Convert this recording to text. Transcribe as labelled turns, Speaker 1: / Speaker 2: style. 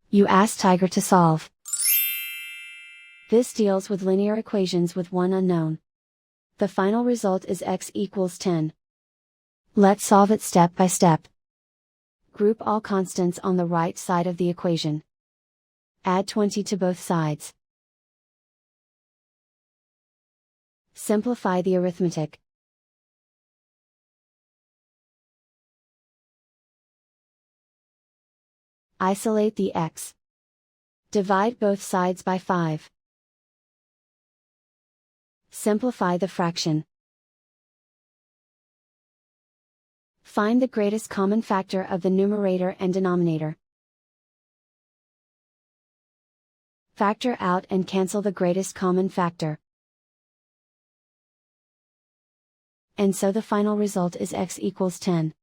Speaker 1: You ask Tiger to solve. This deals with linear equations with one unknown. The final result is x equals 10. Let's solve it step by step. Group all constants on the right side of the equation. Add 20 to both sides. Simplify the arithmetic. Isolate the x. Divide both sides by 5. Simplify the fraction. Find the greatest common factor of the numerator and denominator. Factor out and cancel the greatest common factor. And so the final result is x equals 10.